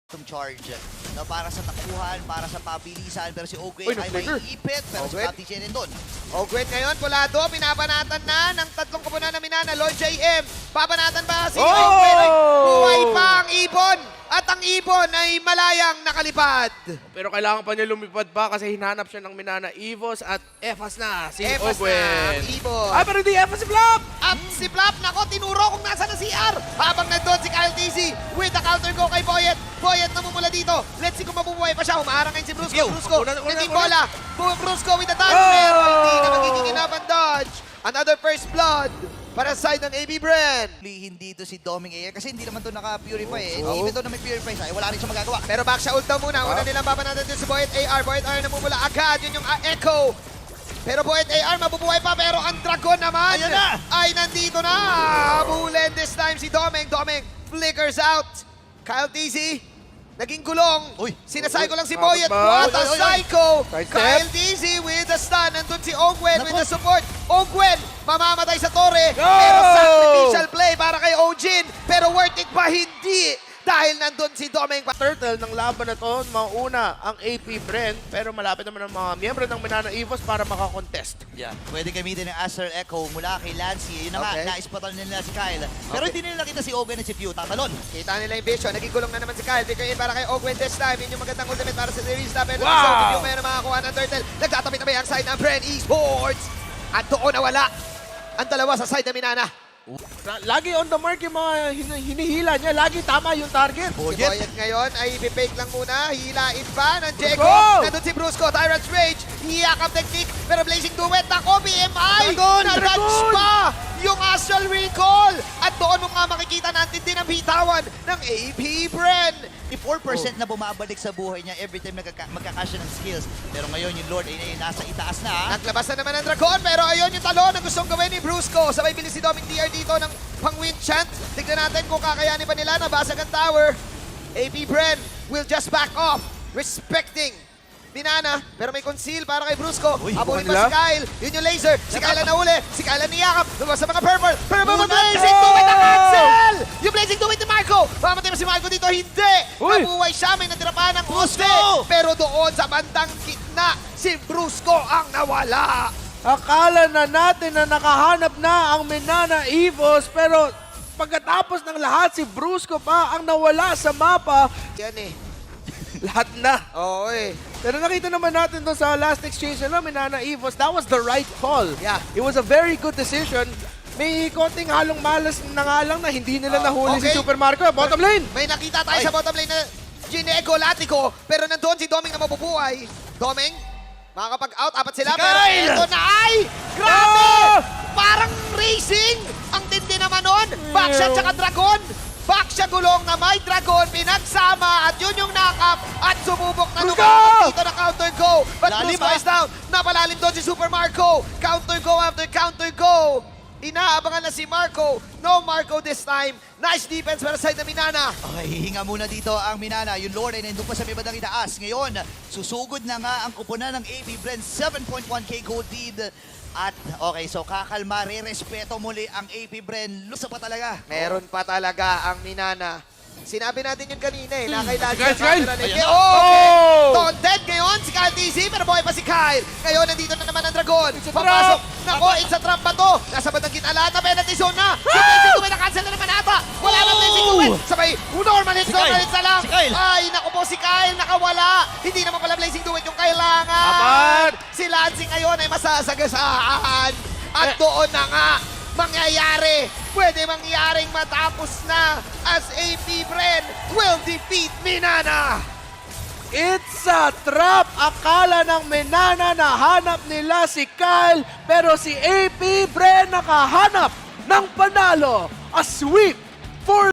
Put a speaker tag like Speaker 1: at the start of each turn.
Speaker 1: itong charge na para sa takbuhan, para sa pabilisan, pero si Ogwen
Speaker 2: Uy,
Speaker 1: ay may ipit, pero si
Speaker 3: Ogwen?
Speaker 1: Baptiste din doon.
Speaker 3: Ogwen ngayon, pulado, pinapanatan na ng tatlong kupunan na Minana, Lord JM. Papanatan ba si Ogwen? Ay, buhay pa ang ibon! At ang ibon ay malayang nakalipad.
Speaker 2: Pero kailangan pa niya lumipad pa kasi hinanap siya ng Minana Evos at Efas na si
Speaker 3: Efas
Speaker 2: Ogwen.
Speaker 3: na ang ibon.
Speaker 2: Ay, pero di Efas si Flop!
Speaker 3: At si Flap, nako, tinuro kung nasa na CR. Habang nandun si Kyle TC with the counter go kay Boyet. Boyet namumula dito. Let's see kung mabubuhay pa siya. Humaharang ngayon si Brusco. Brusco, naging bola. Brusco with the dodge. Pero hindi na magiging enough ang dodge. Another first blood para sa side ng AB Bren.
Speaker 1: Hindi ito si Doming Air kasi hindi naman ito naka-purify eh. Even though na may purify siya, wala rin siya magagawa.
Speaker 3: Pero back siya ult daw muna. Una nilang babanatan din si Boyet AR. Boyet AR namumula agad. Yun yung Echo. Pero Boyet AR mabubuhay pa. Pero ang Dragon naman
Speaker 1: Ayan na!
Speaker 3: ay nandito na. Habulin this time si Doming. Doming flickers out. Kyle TC. Naging gulong.
Speaker 1: Uy.
Speaker 3: Sinasay ko lang si
Speaker 2: Bakit
Speaker 3: Boyet.
Speaker 2: ba?
Speaker 3: What a
Speaker 1: Uy, uy, uy.
Speaker 3: psycho.
Speaker 2: Side step.
Speaker 3: Kyle TC with the stun. Nandun si Ogwen with
Speaker 1: Naku.
Speaker 3: the support. Ogwen mamamatay sa torre.
Speaker 2: Go!
Speaker 3: Pero sacrificial play para kay Ojin. Pero worth it ba? Hindi. Dahil nandun si Doming.
Speaker 2: Turtle ng laban na to, mauna ang AP Brent, pero malapit naman ang mga miyembro ng Minana Evos para makakontest.
Speaker 1: Yeah. Pwede gamitin ng Aster Echo mula kay Lancy. Yun na nga,
Speaker 3: Okay.
Speaker 1: naispatan nila si Kyle. Pero
Speaker 3: Okay.
Speaker 1: hindi nila nakita si Ogwen at si Pew tatalon.
Speaker 3: Kita nila yung vision. Naging gulong na naman si Kyle. Bigay in para kay Ogwen this time. Yun yung magandang ultimate para sa Derista. Pero
Speaker 2: Wow!
Speaker 3: yung mayroon makakuha ng Turtle. Nagtatabi-tabi ang side ng Bren Esports. At doon nawala ang dalawa sa side ng Minana.
Speaker 2: Lagi on the mark yung mga hinihila niya. Lagi tama yung target.
Speaker 3: Si Boyet ngayon ay ipipake lang muna. Hilain pa ng Diego.
Speaker 2: Brusco!
Speaker 3: Nandun si Brusco. Tyrant's Rage. Hiyakap technique. Pero Blazing Duet. Nako, BMI.
Speaker 1: Dragon!
Speaker 3: Na-dodge pa yung Astral Recall. At doon mo nga makikita natin din ang bitawan ng AP Bren.
Speaker 1: 4% na bumabalik sa buhay niya every time magkakasya ng skills. Pero ngayon yung Lord ay nasa itaas na.
Speaker 3: Naglabas na naman ang Dragon, pero ayun yung talon na gustong gawin ni Brusco. Sabay bilis si Doming DR dito ng pang-win chant. Tignan natin kung kakayanin pa nila. Nabasag ang tower. AP Bren will just back off, respecting Minana, pero may conceal para kay Brusco.
Speaker 1: Uy,
Speaker 3: Habulin
Speaker 2: nila?
Speaker 3: pa si Kyle. Yun yung laser. Si Kyle ang nahuli. Si Kyle ang niyakap. Lumabas sa mga purple. Purple
Speaker 1: Una
Speaker 3: Blazing
Speaker 1: to!
Speaker 3: Duet na cancel! Yung Blazing Duet ni Marco. Mamatay ba si Marco dito? Hindi!
Speaker 2: Uy!
Speaker 3: Nabuhay siya. May natira pa ng
Speaker 1: Brusco!
Speaker 3: poste. Pero doon sa bandang gitna, si Brusco ang nawala.
Speaker 2: Akala na natin na nakahanap na ang Minana Evos, pero pagkatapos ng lahat, si Brusco pa ang nawala sa mapa.
Speaker 3: Yan eh.
Speaker 2: Lahat na.
Speaker 3: Oo eh.
Speaker 2: Pero nakita naman natin doon sa last exchange na Minana Evos, that was the right call.
Speaker 3: Yeah.
Speaker 2: It was a very good decision. May konting halong malas na nga lang na hindi nila nahuli
Speaker 3: okay.
Speaker 2: si Super Marco. Bottom lane!
Speaker 3: May nakita tayo
Speaker 1: Ay.
Speaker 3: sa bottom lane na Ginego Latico, pero nandun si Doming na mabubuhay. Doming, makakapag-out, apat sila,
Speaker 2: Si
Speaker 3: pero
Speaker 2: Kyle!
Speaker 3: eto na ay! Grabe!
Speaker 2: Oh!
Speaker 3: Parang racing! Ang tindi naman nun! Backshot tsaka Dragon! Backshot gulong na may Dragon, pinagsama, at yun yung knock-up, at sumubok na
Speaker 2: Let's
Speaker 3: naman
Speaker 2: go!
Speaker 3: dito na counter go. But
Speaker 1: Lalim,
Speaker 3: Brusco is down. Napalalim doon si Super Marco. Counter go after counter go. Inaabangan na si Marco. No Marco this time. Nice defense para sa side na Minana.
Speaker 1: Okay, hihinga muna dito ang Minana. Yung Lord ay nandun pa sa may bandang itaas. Ngayon, susugod na nga ang kupunan ng AP Bren. 7.1k gold lead. At okay, so kakalma, re-respeto muli ang AP Bren. Lusa pa talaga.
Speaker 3: Meron pa talaga ang Minana. Sinabi natin yun kanina eh, na kailangan
Speaker 2: Si Kyle,
Speaker 3: sa
Speaker 2: si Kyle!
Speaker 3: camera ni
Speaker 1: Ayan na.
Speaker 3: Oh, okay.
Speaker 2: Oh!
Speaker 3: Taunted ngayon si Kyle TC, pero buhay pa si Kyle. Ngayon, nandito na naman ang Dragon.
Speaker 2: It's a
Speaker 3: Papasok.
Speaker 2: trap!
Speaker 3: Nako, it's a trap ba to? Nasa bandang gitna lahat na penalty zone na. Si Blazing Duet na-cancel na naman ata. Wala na Blazing Duet. Sabay, normal hits,
Speaker 1: Si Kyle!
Speaker 3: normal hits na lang.
Speaker 1: Si Kyle!
Speaker 3: Ay, naku po, si Kyle nakawala. Hindi naman pala Blazing Duet yung kailangan.
Speaker 2: Apat!
Speaker 3: Si Lansing ngayon ay masasagasaan. At doon na nga, mangyayari. Pwede mangyaring matapos na as AP Bren will defeat Minana.
Speaker 2: It's a trap! Akala ng Minana na hanap nila si Kyle, pero si AP Bren nakahanap ng panalo. A sweep for